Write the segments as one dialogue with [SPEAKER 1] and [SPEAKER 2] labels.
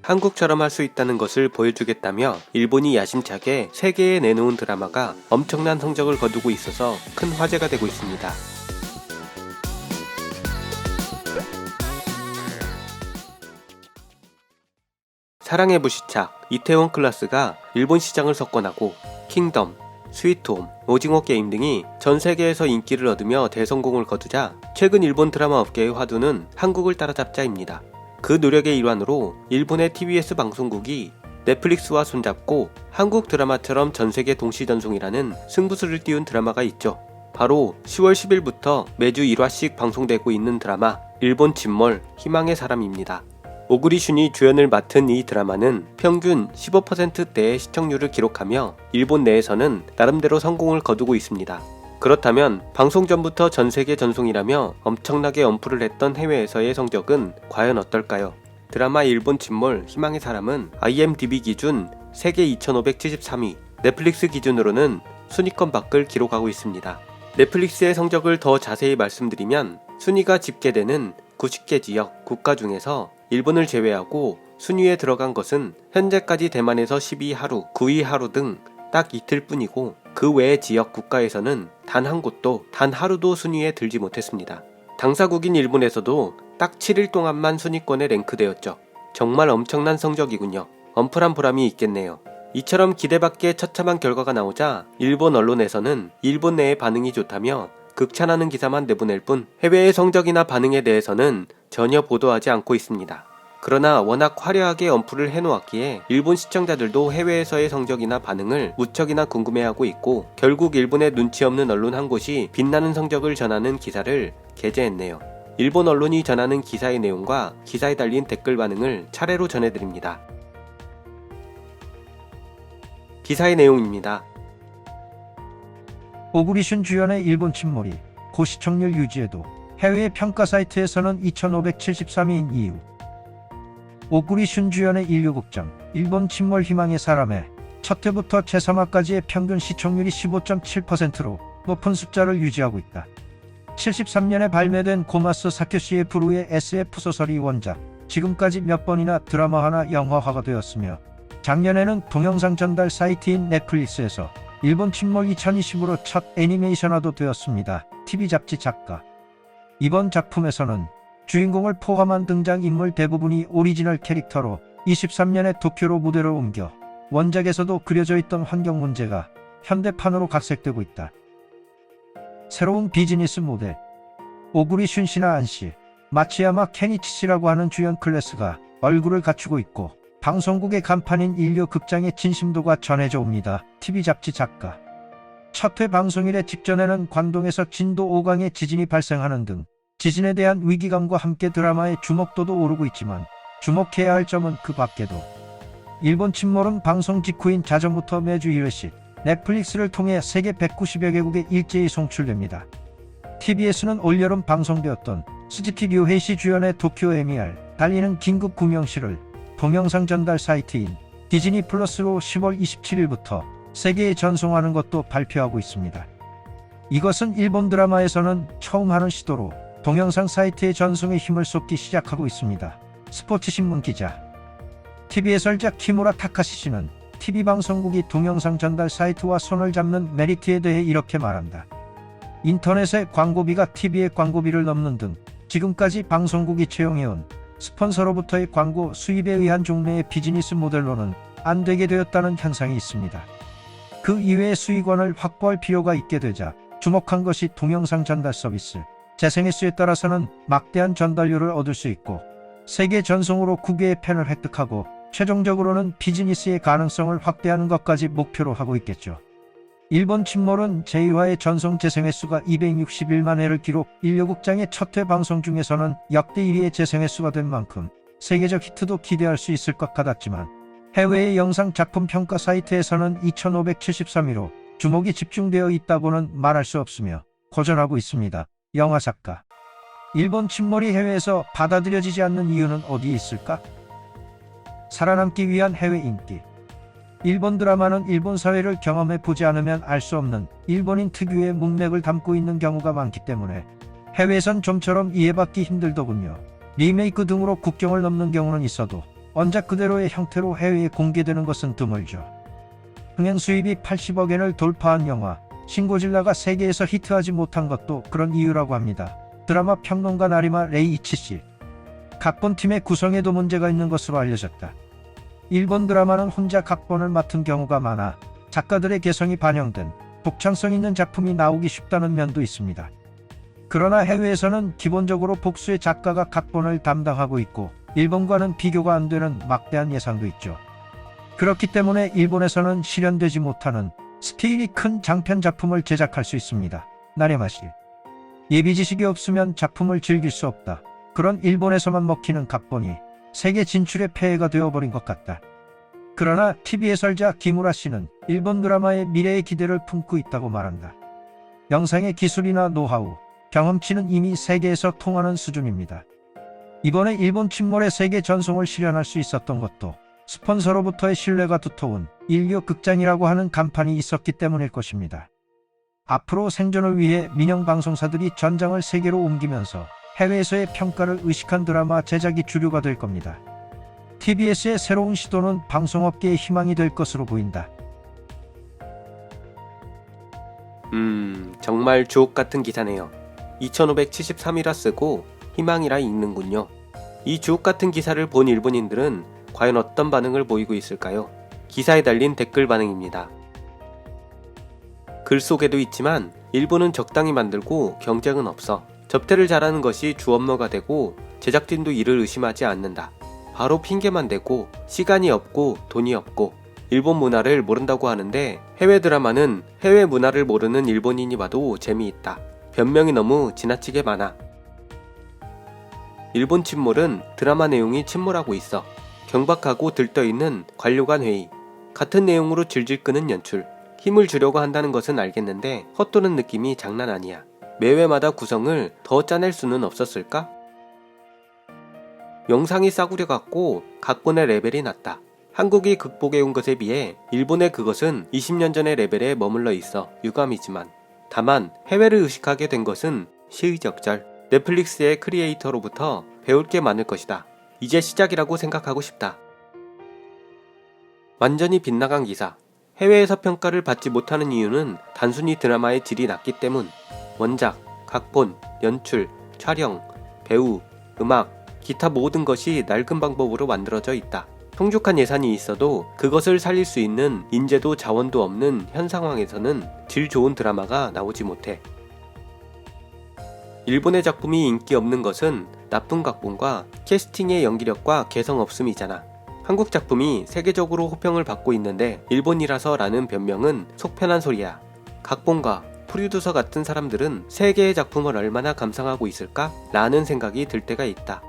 [SPEAKER 1] 한국처럼 할 수 있다는 것을 보여주겠다며 일본이 야심차게 세계에 내놓은 드라마가 엄청난 성적을 거두고 있어서 큰 화제가 되고 있습니다. 사랑의 불시착, 이태원 클라스가 일본 시장을 석권하고 킹덤, 스위트홈, 오징어 게임 등이 전 세계에서 인기를 얻으며 대성공을 거두자 최근 일본 드라마 업계의 화두는 한국을 따라잡자입니다. 그 노력의 일환으로 일본의 TBS 방송국이 넷플릭스와 손잡고 한국 드라마처럼 전세계 동시전송이라는 승부수를 띄운 드라마가 있죠. 바로 10월 10일부터 매주 1화씩 방송되고 있는 드라마 일본 침몰 희망의 사람입니다. 오구리 슌이 주연을 맡은 이 드라마는 평균 15%대의 시청률을 기록하며 일본 내에서는 나름대로 성공을 거두고 있습니다. 그렇다면 방송 전부터 전세계 전송이라며 엄청나게 엄프를 했던 해외에서의 성적은 과연 어떨까요? 드라마 일본 침몰 희망의 사람은 IMDb 기준 세계 2573위, 넷플릭스 기준으로는 순위권 밖을 기록하고 있습니다. 넷플릭스의 성적을 더 자세히 말씀드리면 순위가 집계되는 90개 지역, 국가 중에서 일본을 제외하고 순위에 들어간 것은 현재까지 대만에서 12위 하루, 9위 하루 등 딱 이틀 뿐이고 그 외의 지역 국가에서는 단 한 곳도 단 하루도 순위에 들지 못했습니다. 당사국인 일본에서도 딱 7일 동안만 순위권에 랭크되었죠. 정말 엄청난 성적이군요. 엄플한 보람이 있겠네요. 이처럼 기대밖의 처참한 결과가 나오자 일본 언론에서는 일본 내의 반응이 좋다며 극찬하는 기사만 내보낼 뿐 해외의 성적이나 반응에 대해서는 전혀 보도하지 않고 있습니다. 그러나 워낙 화려하게 언플을 해놓았기에 일본 시청자들도 해외에서의 성적이나 반응을 무척이나 궁금해하고 있고 결국 일본의 눈치 없는 언론 한 곳이 빛나는 성적을 전하는 기사를 게재했네요. 일본 언론이 전하는 기사의 내용과 기사에 달린 댓글 반응을 차례로 전해드립니다. 기사의 내용입니다.
[SPEAKER 2] 오구리 슌 주연의 일본 침몰이 고시청률 유지에도 해외 평가 사이트에서는 2573위인 이유. 오구리 슌 주연의 인류극장 일본 침몰 희망의 사람의 첫 회부터 제3화까지의 평균 시청률이 15.7%로 높은 숫자를 유지하고 있다. 73년에 발매된 고마스 사케시의 브루의 SF 소설이 원작, 지금까지 몇 번이나 드라마화나 영화화가 되었으며 작년에는 동영상 전달 사이트인 넷플릭스에서 일본 침몰 2020으로 첫 애니메이션화도 되었습니다. TV 잡지 작가. 이번 작품에서는 주인공을 포함한 등장인물 대부분이 오리지널 캐릭터로 23년에 도쿄로 무대를 옮겨 원작에서도 그려져 있던 환경 문제가 현대판으로 각색되고 있다. 새로운 비즈니스 모델 오구리 슌 씨나 안씨, 마츠야마 케니치 씨라고 하는 주연 클래스가 얼굴을 갖추고 있고 방송국의 간판인 인류 극장의 진심도가 전해져 옵니다. TV 잡지 작가. 첫 회 방송일에 직전에는 관동에서 진도 5강의 지진이 발생하는 등 지진에 대한 위기감과 함께 드라마의 주목도도 오르고 있지만 주목해야 할 점은 그 밖에도 일본 침몰은 방송 직후인 자정부터 매주 1회씩 넷플릭스를 통해 세계 190여 개국에 일제히 송출됩니다. TBS는 올여름 방송되었던 스즈키 류헤이시 주연의 도쿄 MER 달리는 긴급 구명실을 동영상 전달 사이트인 디즈니 플러스로 10월 27일부터 세계에 전송하는 것도 발표하고 있습니다. 이것은 일본 드라마에서는 처음 하는 시도로 동영상 사이트의 전송에 힘을 쏟기 시작하고 있습니다. 스포츠신문 기자. TV 해설자 키무라 타카시 씨는 TV 방송국이 동영상 전달 사이트와 손을 잡는 메리트에 대해 이렇게 말한다. 인터넷의 광고비가 TV의 광고비를 넘는 등 지금까지 방송국이 채용해온 스폰서로부터의 광고 수입에 의한 종래의 비즈니스 모델로는 안 되게 되었다는 현상이 있습니다. 그 이외의 수익원을 확보할 필요가 있게 되자 주목한 것이 동영상 전달 서비스. 재생 횟수에 따라서는 막대한 전달료를 얻을 수 있고 세계 전송으로 9개의 팬을 획득하고 최종적으로는 비즈니스의 가능성을 확대하는 것까지 목표로 하고 있겠죠. 일본 침몰은 제1화의 전송 재생 횟수가 261만 회를 기록, 인류극장의 첫 회 방송 중에서는 역대 1위의 재생 횟수가 된 만큼 세계적 히트도 기대할 수 있을 것 같았지만 해외의 영상 작품 평가 사이트에서는 2573위로 주목이 집중되어 있다고는 말할 수 없으며 고전하고 있습니다. 영화 작가. 일본 침몰이 해외에서 받아들여지지 않는 이유는 어디에 있을까? 살아남기 위한 해외 인기. 일본 드라마는 일본 사회를 경험해 보지 않으면 알 수 없는 일본인 특유의 문맥을 담고 있는 경우가 많기 때문에 해외에선 좀처럼 이해받기 힘들더군요. 리메이크 등으로 국경을 넘는 경우는 있어도 원작 그대로의 형태로 해외에 공개되는 것은 드물죠. 흥행 수입이 80억엔을 돌파한 영화 신고질라가 세계에서 히트하지 못한 것도 그런 이유라고 합니다. 드라마 평론가 나리마 레이이치 각본팀의 구성에도 문제가 있는 것으로 알려졌다. 일본 드라마는 혼자 각본을 맡은 경우가 많아 작가들의 개성이 반영된 독창성 있는 작품이 나오기 쉽다는 면도 있습니다. 그러나 해외에서는 기본적으로 복수의 작가가 각본을 담당하고 있고 일본과는 비교가 안 되는 막대한 예산도 있죠. 그렇기 때문에 일본에서는 실현되지 못하는 스케일이 큰 장편 작품을 제작할 수 있습니다. 나레마시 예비 지식이 없으면 작품을 즐길 수 없다. 그런 일본에서만 먹히는 각본이 세계 진출의 폐해가 되어버린 것 같다. 그러나 TV 해설자 기무라 씨는 일본 드라마의 미래의 기대를 품고 있다고 말한다. 영상의 기술이나 노하우, 경험치는 이미 세계에서 통하는 수준입니다. 이번에 일본 침몰의 세계 전송을 실현할 수 있었던 것도 스폰서로부터의 신뢰가 두터운 인류 극장이라고 하는 간판이 있었기 때문일 것입니다. 앞으로 생존을 위해 민영 방송사들이 전장을 세계로 옮기면서 해외에서의 평가를 의식한 드라마 제작이 주류가 될 겁니다. TBS의 새로운 시도는 방송업계의 희망이 될 것으로 보인다.
[SPEAKER 1] 정말 주옥같은 기사네요. 2573이라 쓰고 희망이라 읽는군요. 이 주옥같은 기사를 본 일본인들은 과연 어떤 반응을 보이고 있을까요? 기사에 달린 댓글 반응입니다. 글 속에도 있지만 일본은 적당히 만들고 경쟁은 없어. 접대를 잘하는 것이 주 업무가 되고 제작진도 이를 의심하지 않는다. 바로 핑계만 대고 시간이 없고 돈이 없고 일본 문화를 모른다고 하는데 해외 드라마는 해외 문화를 모르는 일본인이 봐도 재미있다. 변명이 너무 지나치게 많아. 일본 침몰은 드라마 내용이 침몰하고 있어. 경박하고 들떠있는 관료간 회의, 같은 내용으로 질질 끄는 연출, 힘을 주려고 한다는 것은 알겠는데 헛도는 느낌이 장난 아니야. 매회마다 구성을 더 짜낼 수는 없었을까? 영상이 싸구려 같고 각본의 레벨이 낮다. 한국이 극복해온 것에 비해 일본의 그것은 20년 전의 레벨에 머물러 있어 유감이지만, 다만 해외를 의식하게 된 것은 시의적절. 넷플릭스의 크리에이터로부터 배울 게 많을 것이다. 이제 시작이라고 생각하고 싶다. 완전히 빗나간 기사. 해외에서 평가를 받지 못하는 이유는 단순히 드라마의 질이 낮기 때문. 원작, 각본, 연출, 촬영, 배우, 음악, 기타 모든 것이 낡은 방법으로 만들어져 있다. 풍족한 예산이 있어도 그것을 살릴 수 있는 인재도 자원도 없는 현 상황에서는 질 좋은 드라마가 나오지 못해. 일본의 작품이 인기 없는 것은 나쁜 각본과 캐스팅의 연기력과 개성 없음이잖아. 한국 작품이 세계적으로 호평을 받고 있는데 일본이라서 라는 변명은 속편한 소리야. 각본가, 프로듀서 같은 사람들은 세계의 작품을 얼마나 감상하고 있을까? 라는 생각이 들 때가 있다.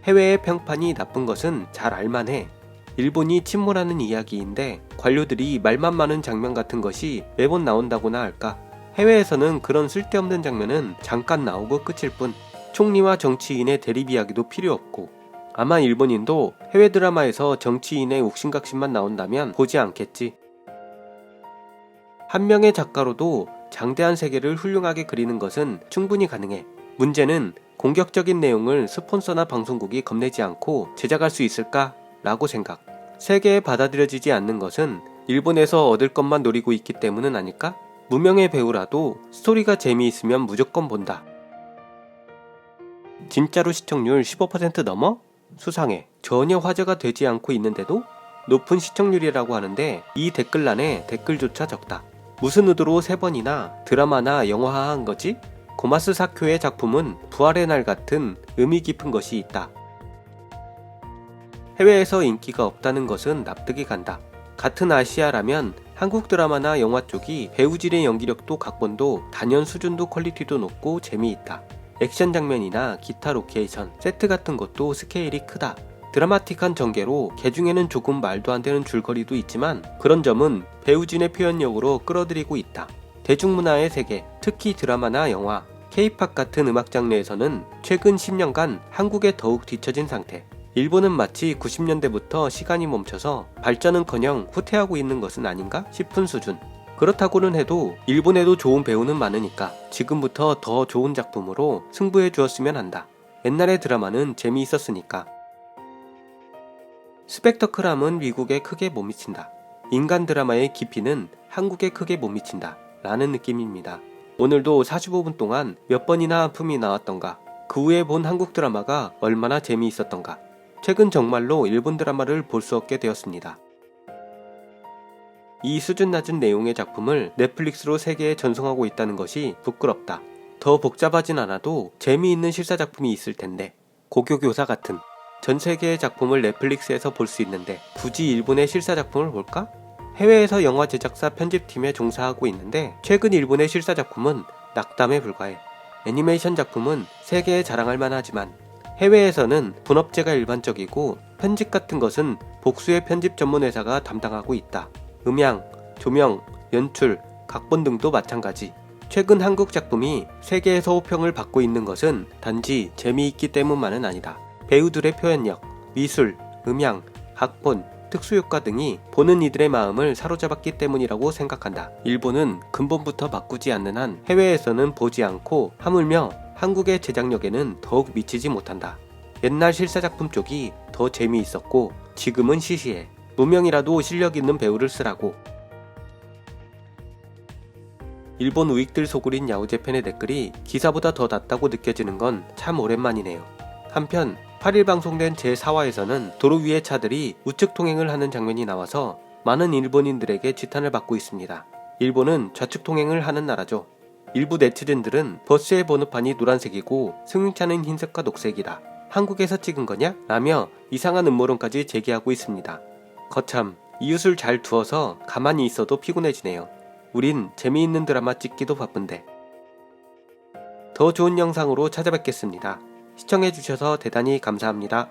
[SPEAKER 1] 해외의 평판이 나쁜 것은 잘 알만해. 일본이 침몰하는 이야기인데 관료들이 말만 많은 장면 같은 것이 매번 나온다고나 할까? 해외에서는 그런 쓸데없는 장면은 잠깐 나오고 끝일 뿐, 총리와 정치인의 대립 이야기도 필요 없고, 아마 일본인도 해외 드라마에서 정치인의 옥신각신만 나온다면 보지 않겠지. 한 명의 작가로도 장대한 세계를 훌륭하게 그리는 것은 충분히 가능해. 문제는 공격적인 내용을 스폰서나 방송국이 겁내지 않고 제작할 수 있을까? 라고 생각. 세계에 받아들여지지 않는 것은 일본에서 얻을 것만 노리고 있기 때문은 아닐까? 무명의 배우라도 스토리가 재미있으면 무조건 본다. 진짜로 시청률 15% 넘어? 수상해. 전혀 화제가 되지 않고 있는데도 높은 시청률이라고 하는데 이 댓글란에 댓글조차 적다. 무슨 의도로 3번이나 드라마나 영화화한 거지? 고마스 사쿄의 작품은 부활의 날 같은 의미 깊은 것이 있다. 해외에서 인기가 없다는 것은 납득이 간다. 같은 아시아라면 한국 드라마나 영화 쪽이 배우진의 연기력도 각본도 단연 수준도 퀄리티도 높고 재미있다. 액션 장면이나 기타 로케이션, 세트 같은 것도 스케일이 크다. 드라마틱한 전개로 개중에는 조금 말도 안 되는 줄거리도 있지만 그런 점은 배우진의 표현력으로 끌어들이고 있다. 대중문화의 세계, 특히 드라마나 영화, K-팝 같은 음악 장르에서는 최근 10년간 한국에 더욱 뒤처진 상태. 일본은 마치 90년대부터 시간이 멈춰서 발전은커녕 후퇴하고 있는 것은 아닌가 싶은 수준. 그렇다고는 해도 일본에도 좋은 배우는 많으니까 지금부터 더 좋은 작품으로 승부해 주었으면 한다. 옛날의 드라마는 재미있었으니까. 스펙터클함은 미국에 크게 못 미친다. 인간 드라마의 깊이는 한국에 크게 못 미친다. 라는 느낌입니다. 오늘도 45분 동안 몇 번이나 한품이 나왔던가, 그 후에 본 한국 드라마가 얼마나 재미있었던가, 최근 정말로 일본 드라마를 볼 수 없게 되었습니다. 이 수준 낮은 내용의 작품을 넷플릭스로 세계에 전송하고 있다는 것이 부끄럽다. 더 복잡하진 않아도 재미있는 실사작품이 있을 텐데, 고교교사 같은 전 세계의 작품을 넷플릭스에서 볼 수 있는데 굳이 일본의 실사작품을 볼까? 해외에서 영화 제작사 편집팀에 종사하고 있는데 최근 일본의 실사작품은 낙담에 불과해. 애니메이션 작품은 세계에 자랑할 만하지만 해외에서는 분업제가 일반적이고 편집 같은 것은 복수의 편집 전문 회사가 담당하고 있다. 음향, 조명, 연출, 각본 등도 마찬가지. 최근 한국 작품이 세계에서 호평을 받고 있는 것은 단지 재미있기 때문만은 아니다. 배우들의 표현력, 미술, 음향, 각본, 특수효과 등이 보는 이들의 마음을 사로잡았기 때문이라고 생각한다. 일본은 근본부터 바꾸지 않는 한 해외에서는 보지 않고 하물며 한국의 제작력에는 더욱 미치지 못한다. 옛날 실사작품 쪽이 더 재미있었고 지금은 시시해. 무명이라도 실력 있는 배우를 쓰라고. 일본 우익들 소굴인 야후제팬의 댓글이 기사보다 더 낫다고 느껴지는 건 참 오랜만이네요. 한편 8일 방송된 제4화에서는 도로 위의 차들이 우측 통행을 하는 장면이 나와서 많은 일본인들에게 지탄을 받고 있습니다. 일본은 좌측 통행을 하는 나라죠. 일부 네티즌들은 버스의 번호판이 노란색이고 승용차는 흰색과 녹색이다. 한국에서 찍은 거냐? 라며 이상한 음모론까지 제기하고 있습니다. 거참, 이웃을 잘 두어서 가만히 있어도 피곤해지네요. 우린 재미있는 드라마 찍기도 바쁜데. 더 좋은 영상으로 찾아뵙겠습니다. 시청해주셔서 대단히 감사합니다.